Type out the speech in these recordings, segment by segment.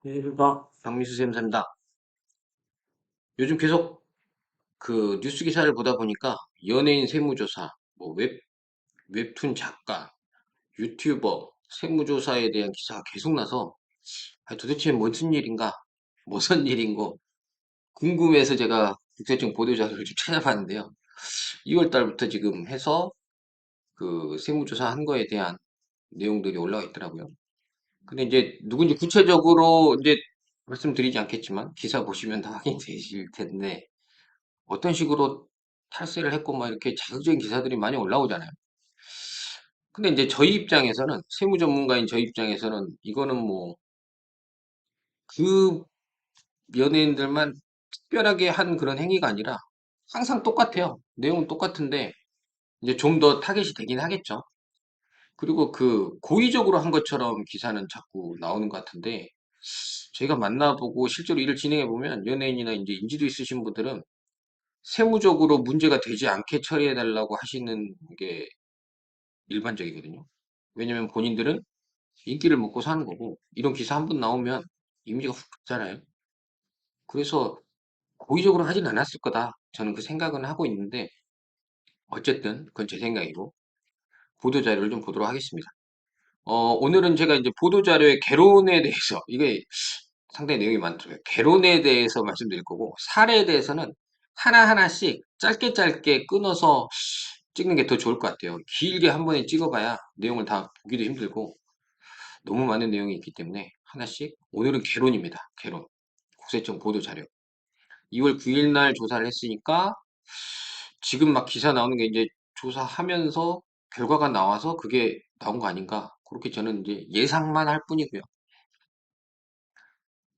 안녕하십니까? 박미수 쌤입니다. 요즘 계속 그 뉴스 기사를 보다 보니까 연예인 세무조사, 뭐 웹툰 작가, 유튜버 세무조사에 대한 기사가 계속 나서 도대체 무슨 일인가, 무슨 일인고 궁금해서 제가 국세청 보도자료를 좀 찾아봤는데요. 2월 달부터 지금 해서 그 세무조사 한 거에 대한 내용들이 올라와 있더라고요. 근데 이제 누군지 구체적으로 이제 말씀드리지 않겠지만 기사 보시면 다 확인되실 텐데 어떤 식으로 탈세를 했고 막 이렇게 자극적인 기사들이 많이 올라오잖아요. 근데 이제 저희 입장에서는 세무 전문가인 저희 입장에서는 이거는 뭐 그 연예인들만 특별하게 한 그런 행위가 아니라 항상 똑같아요. 내용은 똑같은데 이제 좀 더 타겟이 되긴 하겠죠. 그리고 그 고의적으로 한 것처럼 기사는 자꾸 나오는 것 같은데 저희가 만나보고 실제로 일을 진행해 보면 연예인이나 이제 인지도 있으신 분들은 세무적으로 문제가 되지 않게 처리해 달라고 하시는 게 일반적이거든요. 왜냐면 본인들은 인기를 먹고 사는 거고, 이런 기사 한 번 나오면 이미지가 훅 갔잖아요. 그래서 고의적으로 하진 않았을 거다. 저는 그 생각은 하고 있는데, 어쨌든 그건 제 생각이고, 보도자료를 좀 보도록 하겠습니다. 오늘은 제가 이제 보도자료의 개론에 대해서, 이게 상당히 내용이 많더라고요. 개론에 대해서 말씀드릴 거고, 사례에 대해서는 하나하나씩 짧게 짧게 끊어서 찍는 게 더 좋을 것 같아요. 길게 한 번에 찍어봐야 내용을 다 보기도 힘들고, 너무 많은 내용이 있기 때문에 하나씩 오늘은 개론입니다. 개론. 국세청 보도자료. 2월 9일 날 조사를 했으니까 지금 막 기사 나오는 게 이제 조사하면서 결과가 나와서 그게 나온 거 아닌가. 그렇게 저는 이제 예상만 할 뿐이고요.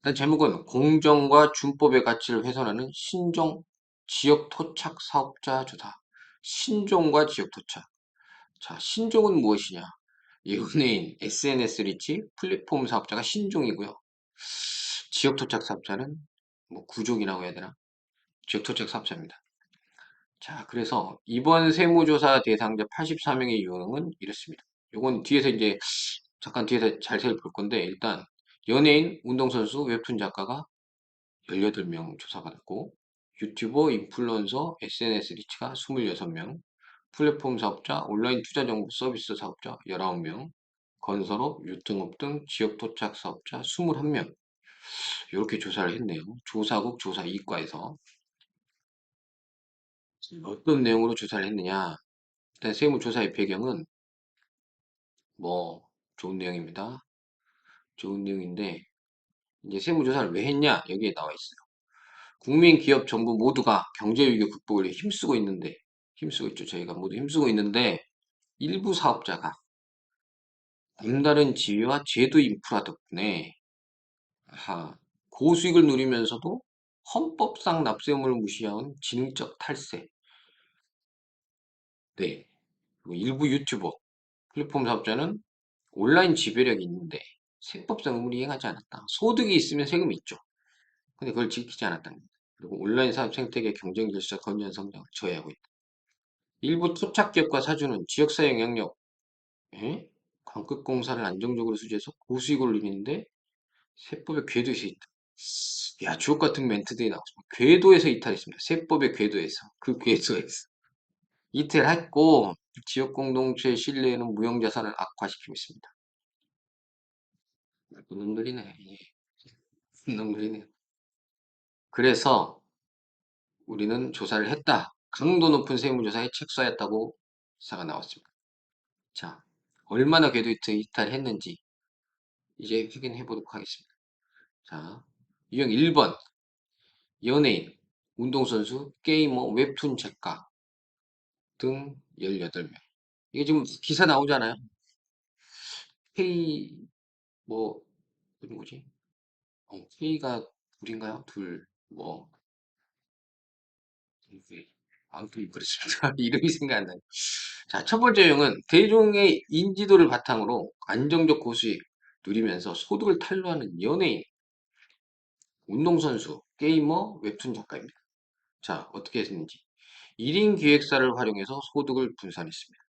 일단 제목은 공정과 준법의 가치를 훼손하는 신종 지역 토착 사업자 조사. 신종과 지역 토착. 자, 신종은 무엇이냐? 연예인, SNS 리치, 플랫폼 사업자가 신종이고요. 지역 토착 사업자는 뭐 구종이라고 해야 되나? 지역 토착 사업자입니다. 자, 그래서 이번 세무조사 대상자 84명의 유형은 이렇습니다. 요건 뒤에서 이제 잠깐 뒤에서 잘 살펴볼 건데 일단 연예인, 운동선수, 웹툰 작가가 18명 조사받았고 유튜버, 인플루언서, SNS 리치가 26명, 플랫폼 사업자, 온라인 투자 정보 서비스 사업자 19명, 건설업, 유통업 등 지역 토착 사업자 21명. 이렇게 조사를 했네요. 조사국 조사 이과에서 어떤 내용으로 조사를 했느냐? 일단 세무조사의 배경은 뭐 좋은 내용입니다. 좋은 내용인데 이제 세무조사를 왜 했냐? 여기에 나와 있어요. 국민, 기업, 정부 모두가 경제 위기 극복을 힘쓰고 있죠. 저희가 모두 힘쓰고 있는데 일부 사업자가 남다른 지위와 제도 인프라 덕분에 고수익을 누리면서도 헌법상 납세의무를 무시한 지능적 탈세. 네. 그리고 일부 유튜버, 플랫폼 사업자는 온라인 지배력이 있는데 세법상 의무를 이행하지 않았다. 소득이 있으면 세금이 있죠. 근데 그걸 지키지 않았다는 겁니다. 그리고 온라인 사업 생태계 경쟁 질서 건전한 성장을 저해하고 있다. 일부 토착 기업과 사주는 지역사회 영향력, 광급공사를 안정적으로 수주해서 고수익을 누리는데 세법의 궤도에서 있다. 야, 주옥 같은 멘트들이 나왔습니다. 궤도에서 이탈했습니다. 세법의 궤도에서. 그 궤도에서. 이탈했고, 지역 공동체의 신뢰에는 무형자산을 악화시키고 있습니다. 나쁜 놈들이네. 예. 나쁜 놈들이네. 그래서 우리는 조사를 했다. 강도 높은 세무조사에 착수하였다고 기사가 나왔습니다. 자, 얼마나 궤도 이탈했는지 이제 확인해 보도록 하겠습니다. 자, 유형 1번. 연예인, 운동선수, 게이머, 웹툰 작가 등 18명. 이게 지금 기사 나오잖아요. K, 뭐, 뭐지? K가 둘인가요? 둘, 뭐, 아무튼 그렇습니다. 이름이 생각 안 나요. 자, 첫 번째 유형은 대중의 인지도를 바탕으로 안정적 고수익 누리면서 소득을 탈루하는 연예인, 운동선수, 게이머, 웹툰 작가입니다. 자, 어떻게 했는지. 1인 기획사를 활용해서 소득을 분산했습니다.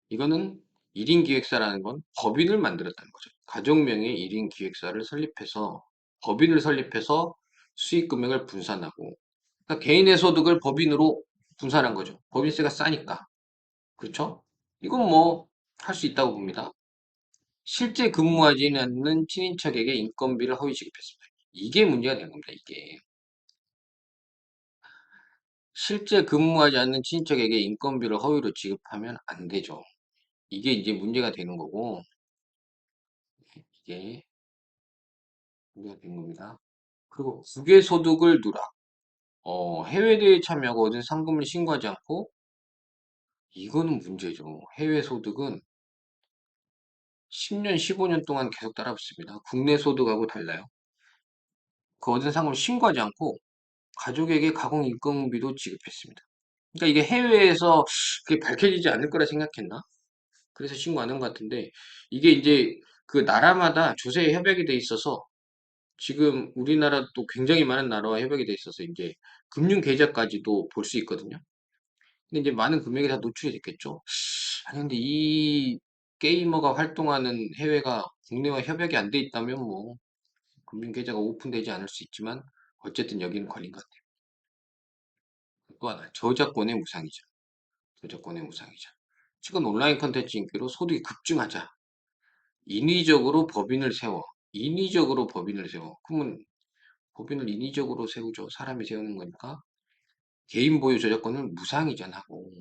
이거는 1인 기획사라는 건 법인을 만들었다는 거죠. 가족명의 1인 기획사를 설립해서 법인을 설립해서 수익 금액을 분산하고 그러니까 개인의 소득을 법인으로 분산한 거죠. 법인세가 싸니까. 그렇죠? 이건 뭐 할 수 있다고 봅니다. 실제 근무하지 않는 친인척에게 인건비를 허위 지급했습니다. 이게 문제가 되는 겁니다. 이게. 실제 근무하지 않는 친인척에게 인건비를 허위로 지급하면 안 되죠. 이게 이제 문제가 되는 거고, 이게 문제가 되는 겁니다. 그리고 국외소득을 누락. 해외대회 참여하고 얻은 상금을 신고하지 않고, 이거는 문제죠. 해외 소득은 10년, 15년 동안 계속 따라붙습니다. 국내 소득하고 달라요. 그 얻은 상금을 신고하지 않고, 가족에게 가공인건비도 지급했습니다. 그러니까 이게 해외에서 그게 밝혀지지 않을 거라 생각했나? 그래서 신고 안 한 것 같은데, 이게 이제 그 나라마다 조세에 협약이 돼 있어서 지금 우리나라도 굉장히 많은 나라와 협약이 돼 있어서 이제 금융 계좌까지도 볼 수 있거든요. 근데 이제 많은 금액이 다 노출이 됐겠죠. 아니 근데 이 게이머가 활동하는 해외가 국내와 협약이 안 돼 있다면 뭐 금융 계좌가 오픈되지 않을 수 있지만 어쨌든 여기는 걸린 것 같아요. 또 하나 저작권의 무상이자 저작권의 무상이자 최근 온라인 컨텐츠 인기로 소득이 급증하자 인위적으로 법인을 세워 인위적으로 법인을 세워 그러면 법인을 인위적으로 세우죠. 사람이 세우는 거니까 개인 보유 저작권은 무상이전하고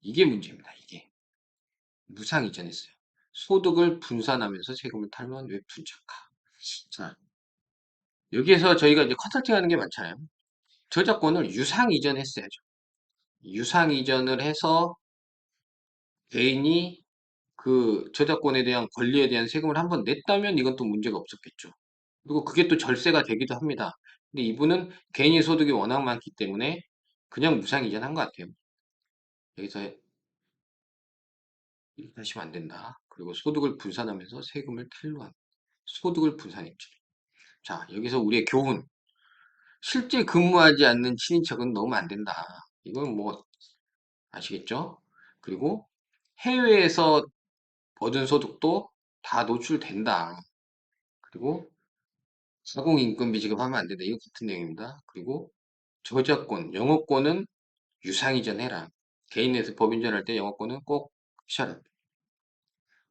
이게 문제입니다. 이게 무상이전했어요. 소득을 분산하면서 세금을 탈루한 웹툰 작가. 자, 여기에서 저희가 이제 컨설팅 하는 게 많잖아요. 저작권을 유상 이전했어야죠. 유상 이전을 해서 개인이 그 저작권에 대한 권리에 대한 세금을 한번 냈다면 이건 또 문제가 없었겠죠. 그리고 그게 또 절세가 되기도 합니다. 근데 이분은 개인의 소득이 워낙 많기 때문에 그냥 무상 이전한 것 같아요. 여기서 이렇게 하시면 안 된다. 그리고 소득을 분산하면서 세금을 탈루한 소득을 분산했죠. 자, 여기서 우리의 교훈. 실제 근무하지 않는 친인척은 넣으면 안 된다. 이건 뭐 아시겠죠? 그리고 해외에서 얻은 소득도 다 노출된다. 그리고 가공인건비 지급하면 안 된다. 이거 같은 내용입니다. 그리고 저작권, 영어권은 유상이전 해라. 개인에서 법인전 할 때 영어권은 꼭 하셔라.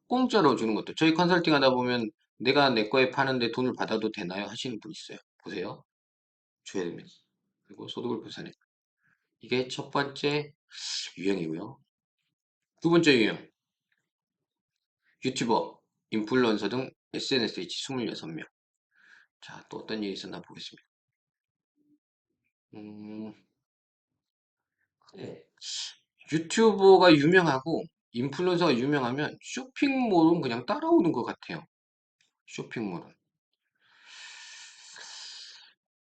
공짜로 주는 것도. 저희 컨설팅 하다 보면 내가 내 거에 파는데 돈을 받아도 되나요? 하시는 분 있어요. 보세요. 줘야 됩니다. 그리고 소득을 분산해. 이게 첫 번째 유형이고요. 두 번째 유형. 유튜버, 인플루언서 등 SNS에 26명. 자, 또 어떤 일이 있었나 보겠습니다. 음, 네. 유튜버가 유명하고 인플루언서가 유명하면 쇼핑몰은 그냥 따라오는 것 같아요. 쇼핑몰은.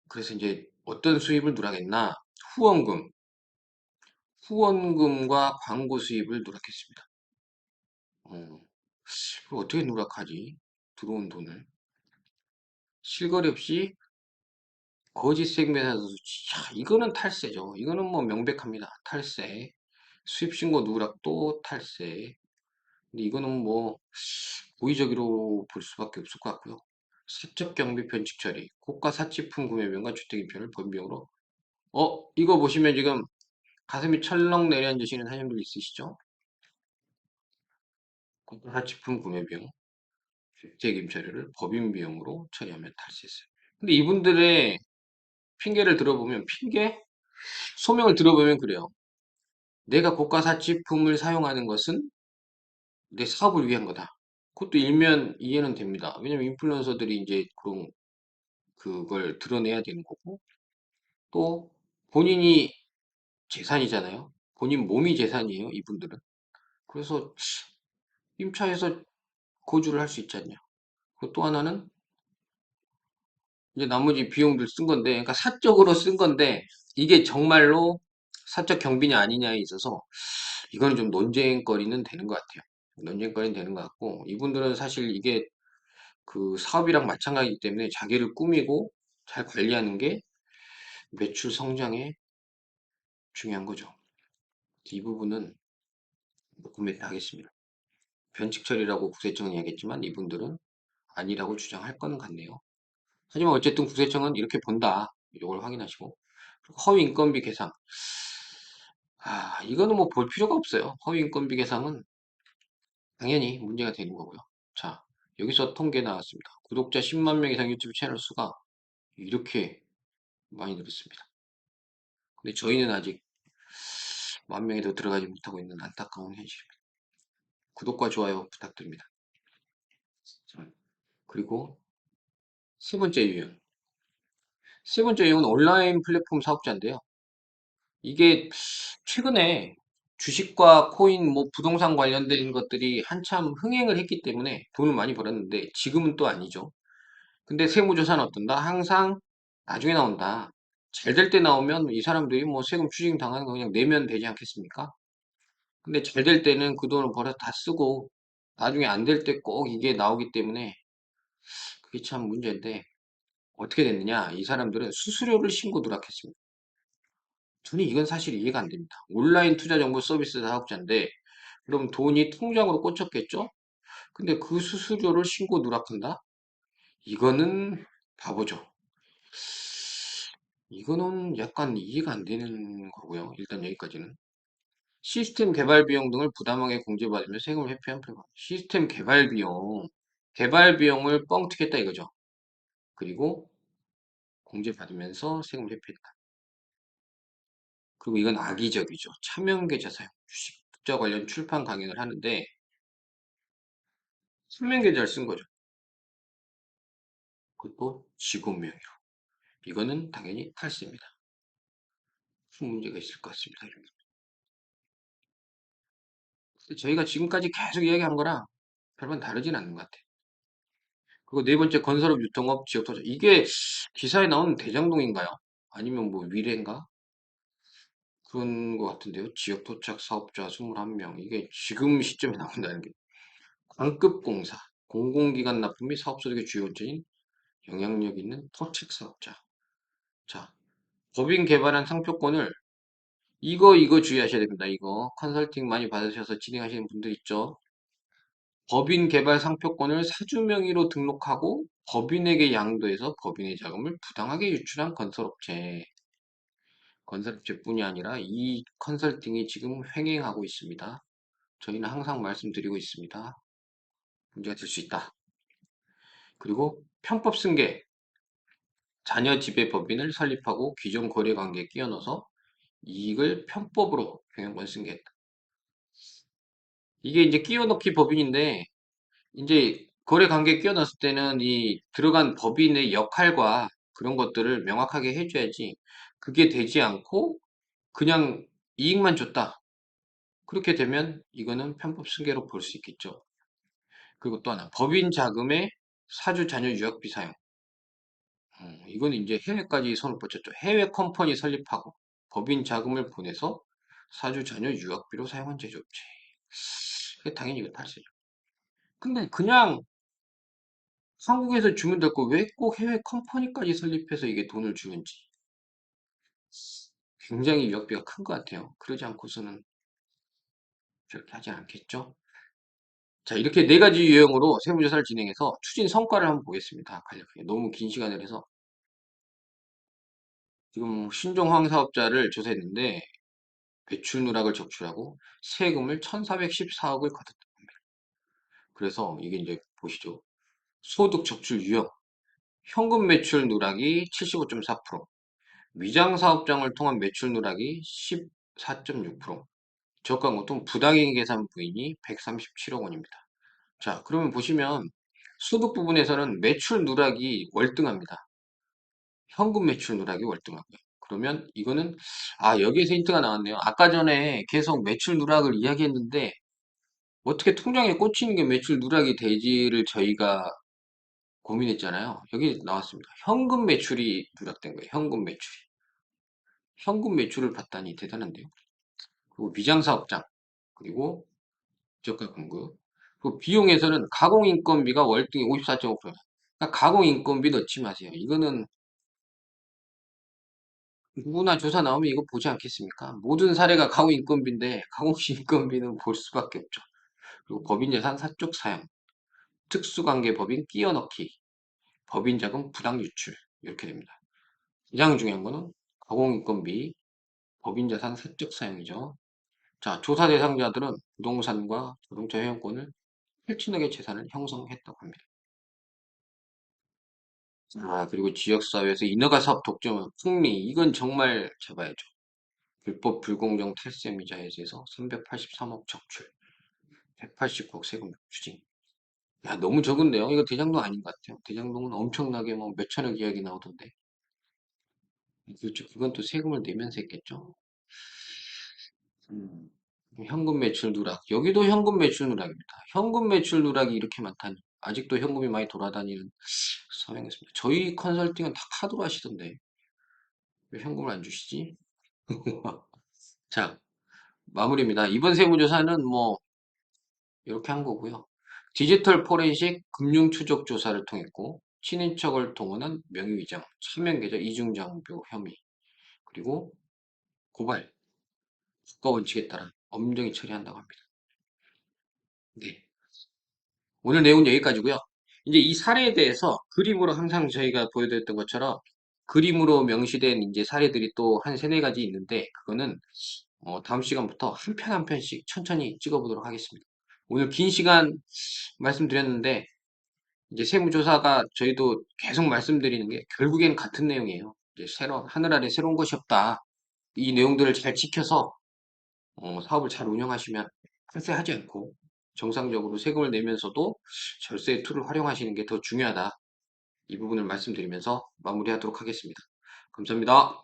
그래서 이제 어떤 수입을 누락했나? 후원금, 후원금과 광고 수입을 누락했습니다. 그럼 어떻게 누락하지? 들어온 돈을. 실거래 없이 거짓 세금에서 이거는 탈세죠. 이거는 뭐 명백합니다. 탈세. 수입 신고 누락도 탈세. 근데 이거는 뭐 고의적으로 볼 수밖에 없을 것 같고요. 사적 경비 편칙 처리, 고가 사치품 구매비용과 주택임표를 법인비용으로 이거 보시면 지금 가슴이 철렁 내려앉으시는 사장님들 있으시죠? 고가 사치품 구매비용, 주택임처리를 법인비용으로 처리하면 탈세했어요. 근데 이분들의 핑계를 들어보면 소명을 들어보면 그래요. 내가 고가 사치품을 사용하는 것은 내 사업을 위한 거다. 그것도 일면 이해는 됩니다. 왜냐면 인플루언서들이 이제 그걸 드러내야 되는 거고, 또 본인이 재산이잖아요. 본인 몸이 재산이에요, 이분들은. 그래서 임차해서 거주를 할 수 있지 않냐. 그리고 또 하나는 이제 나머지 비용들 쓴 건데, 그러니까 사적으로 쓴 건데, 이게 정말로 사적 경비냐 아니냐에 있어서 이거는 좀 논쟁거리는 되는 것 같아요. 논쟁거리는 되는 것 같고, 이분들은 사실 이게 그 사업이랑 마찬가지이기 때문에 자기를 꾸미고 잘 관리하는 게 매출 성장에 중요한 거죠. 이 부분은 노코멘트 하겠습니다. 변칙 처리라고 국세청은 이야기했지만 이분들은 아니라고 주장할 건 같네요. 하지만 어쨌든 국세청은 이렇게 본다. 이걸 확인하시고. 허위 인건비 계상. 이거는 뭐 볼 필요가 없어요. 허위 인건비 계상은 당연히 문제가 되는 거고요. 자, 여기서 통계 나왔습니다. 구독자 10만 명 이상 유튜브 채널 수가 이렇게 많이 늘었습니다. 근데 저희는 아직 10,000명에도 들어가지 못하고 있는 안타까운 현실입니다. 구독과 좋아요 부탁드립니다. 자, 그리고 세 번째 유형. 세 번째 유형은 온라인 플랫폼 사업자인데요. 이게 최근에 주식과 코인, 뭐 부동산 관련된 것들이 한참 흥행을 했기 때문에 돈을 많이 벌었는데 지금은 또 아니죠. 근데 세무조사는 어떤다? 항상 나중에 나온다. 잘 될 때 나오면 이 사람들이 뭐 세금 추징 당하는 거 그냥 내면 되지 않겠습니까? 근데 잘 될 때는 그 돈을 벌어서 다 쓰고 나중에 안 될 때 꼭 이게 나오기 때문에 그게 참 문제인데 어떻게 됐느냐? 이 사람들은 수수료를 신고 누락했습니다. 저는 이건 사실 이해가 안 됩니다. 온라인 투자 정보 서비스 사업자인데 그럼 돈이 통장으로 꽂혔겠죠? 근데 그 수수료를 신고 누락한다? 이거는 바보죠. 이거는 약간 이해가 안 되는 거고요. 일단 여기까지는. 시스템 개발 비용 등을 부당하게 공제받으며 세금을 회피한 프로그램. 시스템 개발 비용, 개발 비용을 뻥 튀겠다 이거죠. 그리고 공제받으면서 세금을 회피했다. 그리고 이건 악의적이죠. 차명계좌 사용, 주식 투자 관련 출판 강연을 하는데 차명계좌를 쓴 거죠. 그것도 직업명의로. 이거는 당연히 탈세입니다. 무슨 문제가 있을 것 같습니다. 저희가 지금까지 계속 이야기한 거랑 별반 다르진 않는 것 같아요. 그리고 네 번째 건설업 유통업 지역 토착. 이게 기사에 나오는 대장동인가요? 아니면 뭐 위례인가? 그런 것 같은데요. 지역 토착 사업자 21명. 이게 지금 시점에 나온다는 게. 광급 공사. 공공기관 납품 및 사업소득의 주요 원천인 영향력 있는 토착 사업자. 자, 법인 개발한 상표권을 이거 주의하셔야 됩니다. 이거 컨설팅 많이 받으셔서 진행하시는 분들 있죠. 법인 개발 상표권을 사주 명의로 등록하고 법인에게 양도해서 법인의 자금을 부당하게 유출한 건설업체. 건설업체뿐이 아니라 이 컨설팅이 지금 횡행하고 있습니다. 저희는 항상 말씀드리고 있습니다. 문제가 될 수 있다. 그리고 편법 승계, 자녀 지배 법인을 설립하고 기존 거래 관계에 끼워 넣어서 이익을 편법으로 경영권 승계했다. 이게 이제 끼워 넣기 법인인데 이제 거래 관계에 끼워 넣었을 때는 이 들어간 법인의 역할과 그런 것들을 명확하게 해줘야지 그게 되지 않고 그냥 이익만 줬다. 그렇게 되면 이거는 편법 승계로 볼 수 있겠죠. 그리고 또 하나 법인 자금의 사주 자녀 유학비 사용. 이건 이제 해외까지 손을 뻗쳤죠. 해외 컴퍼니 설립하고 법인 자금을 보내서 사주 자녀 유학비로 사용한 제조업체. 당연히 이거 탈세죠. 근데 그냥 한국에서 주면 될 거 왜 꼭 해외 컴퍼니까지 설립해서 이게 돈을 주는지 굉장히 유학비가 큰 것 같아요. 그러지 않고서는 저렇게 하지 않겠죠? 자, 이렇게 네 가지 유형으로 세무조사를 진행해서 추진 성과를 한번 보겠습니다. 간략하게. 너무 긴 시간을 해서. 지금 신종황 사업자를 조사했는데 매출 누락을 적출하고 세금을 1,414억을 거뒀다. 그래서 이게 이제 보시죠. 소득 적출 유형. 현금 매출 누락이 75.4%, 위장 사업장을 통한 매출 누락이 14.6%, 저가고통 부당이익 계산 부인이 137억 원입니다. 자, 그러면 보시면 소득 부분에서는 매출 누락이 월등합니다. 현금 매출 누락이 월등하고요. 그러면 이거는 여기에서 힌트가 나왔네요. 아까 전에 계속 매출 누락을 이야기했는데 어떻게 통장에 꽂히는 게 매출 누락이 되지를 저희가 고민했잖아요. 여기 나왔습니다. 현금 매출이 누락된 거예요. 현금 매출이. 현금 매출을 봤다니 대단한데요. 그리고 위장사업장, 그리고 저가 공급, 그리고 비용에서는 가공인건비가 월등히 54.5%. 그러니까 가공인건비 넣지 마세요. 이거는 누구나 조사 나오면 이거 보지 않겠습니까? 모든 사례가 가공인건비인데 가공인건비는 볼 수밖에 없죠. 그리고 법인예산 사적 사용. 특수관계법인 끼어넣기, 법인자금 부당 유출 이렇게 됩니다. 가장 중요한 거는 가공인건비, 법인자산 사적 사용이죠. 자, 조사 대상자들은 부동산과 자동차 회원권을 8천억의 재산을 형성했다고 합니다. 아, 그리고 지역사회에서 인허가 사업 독점, 풍리, 이건 정말 잡아야죠. 불법 불공정 탈세 미자에 대해서 383억 적출, 189억 세금 추징. 야, 너무 적은데요? 이거 대장동 아닌 것 같아요. 대장동은 엄청나게 뭐 몇천억 이야기 나오던데. 그렇죠. 그건 또 세금을 내면서 했겠죠. 음. 현금 매출 누락. 여기도 현금 매출 누락입니다. 현금 매출 누락이 이렇게 많다니. 아직도 현금이 많이 돌아다니는 상황이었습니다. 저희 컨설팅은 다 카드로 하시던데. 왜 현금을 안 주시지? 자, 마무리입니다. 이번 세무조사는 뭐, 이렇게 한 거고요. 디지털 포렌식 금융추적 조사를 통했고, 친인척을 동원한 명의위장, 차명계좌 이중장교 혐의, 그리고 고발, 국가원칙에 따라 엄정히 처리한다고 합니다. 네. 오늘 내용은 여기까지고요. 이제 이 사례에 대해서 그림으로 항상 저희가 보여드렸던 것처럼 그림으로 명시된 이제 사례들이 또 한 세네 가지 있는데 그거는 다음 시간부터 한 편 한 편씩 천천히 찍어보도록 하겠습니다. 오늘 긴 시간 말씀드렸는데 이제 세무조사가 저희도 계속 말씀드리는 게 결국엔 같은 내용이에요. 이제 새로운 하늘 아래 새로운 것이 없다. 이 내용들을 잘 지켜서 사업을 잘 운영하시면 탈세하지 않고 정상적으로 세금을 내면서도 절세 툴을 활용하시는 게 더 중요하다. 이 부분을 말씀드리면서 마무리하도록 하겠습니다. 감사합니다.